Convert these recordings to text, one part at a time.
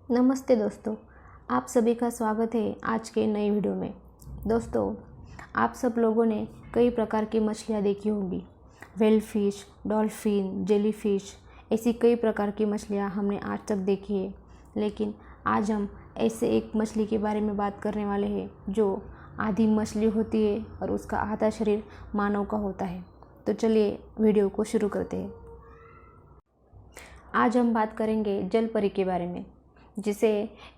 नमस्ते दोस्तों, आप सभी का स्वागत है आज के नई वीडियो में। दोस्तों, आप सब लोगों ने कई प्रकार की मछलियाँ देखी होंगी। व्हेल फिश, डॉल्फिन, जेलीफिश, ऐसी कई प्रकार की मछलियाँ हमने आज तक देखी है। लेकिन आज हम ऐसे एक मछली के बारे में बात करने वाले हैं जो आधी मछली होती है और उसका आधा शरीर मानव का होता है। तो चलिए वीडियो को शुरू करते हैं। आज हम बात करेंगे जल परी के बारे में, जिसे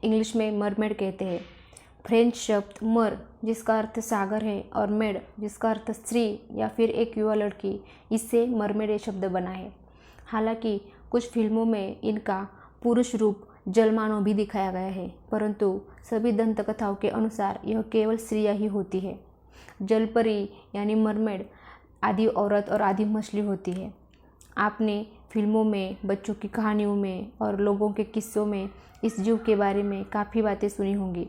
इंग्लिश में मरमेड कहते हैं। फ्रेंच शब्द मर, जिसका अर्थ सागर है, और मेड, जिसका अर्थ स्त्री या फिर एक युवा लड़की, इससे मरमेड ये शब्द बना है। हालांकि कुछ फिल्मों में इनका पुरुष रूप जलमानव भी दिखाया गया है, परंतु सभी दंतकथाओं के अनुसार यह केवल स्त्रियां ही होती है। जलपरी यानी मरमेड आधी औरत और आधी मछली होती है। आपने फिल्मों में, बच्चों की कहानियों में और लोगों के किस्सों में इस जीव के बारे में काफ़ी बातें सुनी होंगी।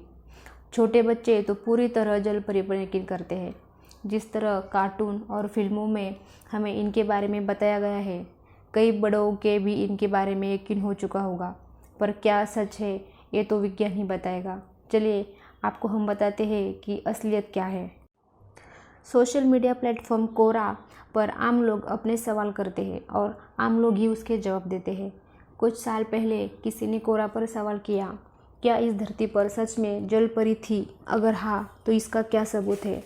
छोटे बच्चे तो पूरी तरह जल परी पर यकीन करते हैं। जिस तरह कार्टून और फिल्मों में हमें इनके बारे में बताया गया है, कई बड़ों के भी इनके बारे में यकीन हो चुका होगा। पर क्या सच है, ये तो विज्ञान ही बताएगा। चलिए आपको हम बताते हैं कि असलियत क्या है। सोशल मीडिया प्लेटफॉर्म कोरा पर आम लोग अपने सवाल करते हैं और आम लोग ही उसके जवाब देते हैं। कुछ साल पहले किसी ने कोरा पर सवाल किया, क्या इस धरती पर सच में जल परी थी? अगर हाँ, तो इसका क्या सबूत है?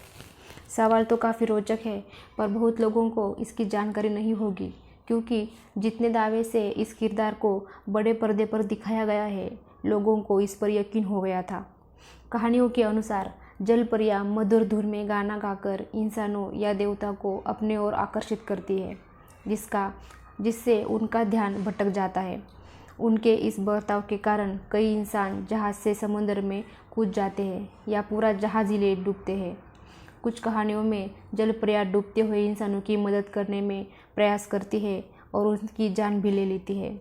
सवाल तो काफ़ी रोचक है, पर बहुत लोगों को इसकी जानकारी नहीं होगी, क्योंकि जितने दावे से इस किरदार को बड़े पर्दे पर दिखाया गया है, लोगों को इस पर यकीन हो गया था। कहानियों के अनुसार जल परियां मधुर धुन में गाना गाकर इंसानों या देवता को अपने ओर आकर्षित करती है, जिससे उनका ध्यान भटक जाता है। उनके इस बर्ताव के कारण कई इंसान जहाज़ से समुद्र में कूद जाते हैं या पूरा जहाज़ ही ले डूबते हैं। कुछ कहानियों में जल परियां डूबते हुए इंसानों की मदद करने में प्रयास करती है और उनकी जान भी ले लेती है।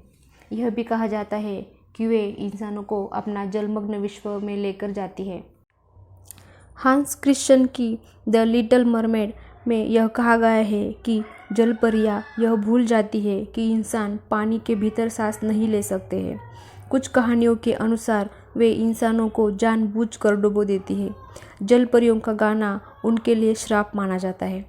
यह भी कहा जाता है कि वे इंसानों को अपना जलमग्न विश्व में लेकर जाती है। हांस क्रिश्चियन की द लिटिल मरमेड में यह कहा गया है कि जलपरियां यह भूल जाती है कि इंसान पानी के भीतर सांस नहीं ले सकते हैं। कुछ कहानियों के अनुसार वे इंसानों को जानबूझकर डुबो देती है। जलपरियों का गाना उनके लिए श्राप माना जाता है।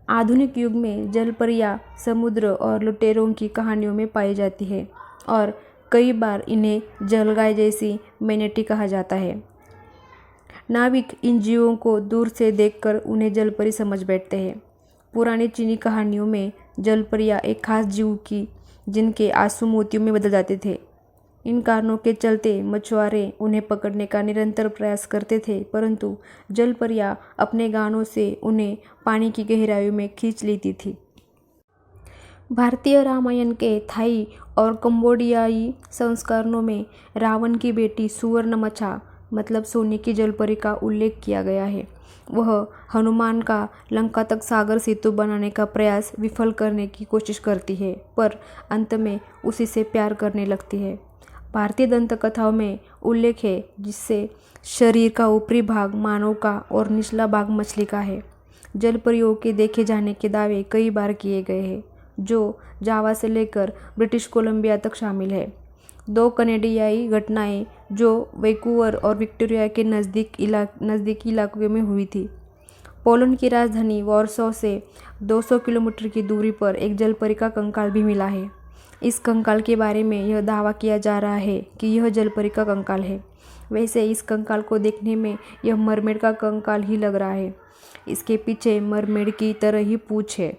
आधुनिक युग में जलपरियां समुद्र और लुटेरों की कहानियों में पाई जाती है और कई बार इन्हें जलगाय जैसी मैनेटी कहा जाता है। नाविक इन जीवों को दूर से देखकर उन्हें जलपरी समझ बैठते हैं। पुरानी चीनी कहानियों में जलपरियां एक खास जीव की जिनके आंसू मोतियों में बदल जाते थे। इन कारणों के चलते मछुआरे उन्हें पकड़ने का निरंतर प्रयास करते थे, परंतु जलपरियां अपने गानों से उन्हें पानी की गहराइयों में खींच लेती थी। भारतीय रामायण के थाई और कंबोडियाई संस्करणों में रावण की बेटी सुवर्णमचा मतलब सोने की जलपरी का उल्लेख किया गया है। वह हनुमान का लंका तक सागर सेतु बनाने का प्रयास विफल करने की कोशिश करती है, पर अंत में उसी से प्यार करने लगती है। भारतीय दंतकथाओं में उल्लेख है जिससे शरीर का ऊपरी भाग मानव का और निचला भाग मछली का है। जलपरियों के देखे जाने के दावे कई बार किए गए हैं, जो जावा से लेकर ब्रिटिश कोलंबिया तक शामिल है। 2 कनेडियाई घटनाएं जो वैंकूवर और विक्टोरिया के नज़दीकी इलाकों में हुई थी। पोलैंड की राजधानी वॉर्सो से 200 किलोमीटर की दूरी पर एक जलपरी का कंकाल भी मिला है। इस कंकाल के बारे में यह दावा किया जा रहा है कि यह जलपरी का कंकाल है। वैसे इस कंकाल को देखने में यह मरमेड का कंकाल ही लग रहा है। इसके पीछे मरमेड की तरह ही पूंछ है।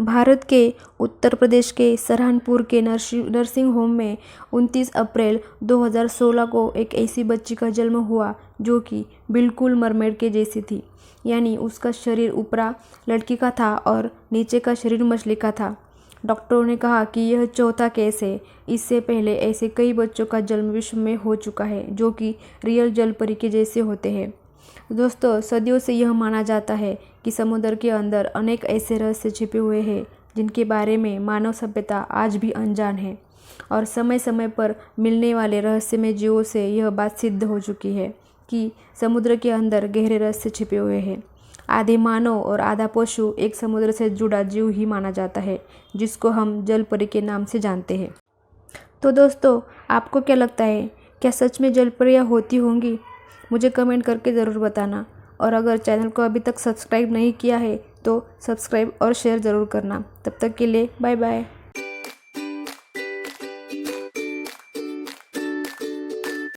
भारत के उत्तर प्रदेश के सहारनपुर के नर्सिंग होम में 29 अप्रैल 2016 को एक ऐसी बच्ची का जन्म हुआ जो कि बिल्कुल मरमेड के जैसी थी, यानी उसका शरीर ऊपरा लड़की का था और नीचे का शरीर मछली का था। डॉक्टरों ने कहा कि यह चौथा केस है। इससे पहले ऐसे कई बच्चों का जन्म विश्व में हो चुका है जो कि रियल जलपरी के जैसे होते हैं। दोस्तों, सदियों से यह माना जाता है कि समुद्र के अंदर अनेक ऐसे रहस्य छिपे हुए हैं जिनके बारे में मानव सभ्यता आज भी अनजान है, और समय समय पर मिलने वाले रहस्यमय जीवों से यह बात सिद्ध हो चुकी है कि समुद्र के अंदर गहरे रहस्य छिपे हुए हैं। आधे मानव और आधा पशु एक समुद्र से जुड़ा जीव ही माना जाता है, जिसको हम जलपरी के नाम से जानते हैं। तो दोस्तों, आपको क्या लगता है, क्या सच में जलपरियां होती होंगी? मुझे कमेंट करके ज़रूर बताना। और अगर चैनल को अभी तक सब्सक्राइब नहीं किया है तो सब्सक्राइब और शेयर ज़रूर करना। तब तक के लिए बाय बाय।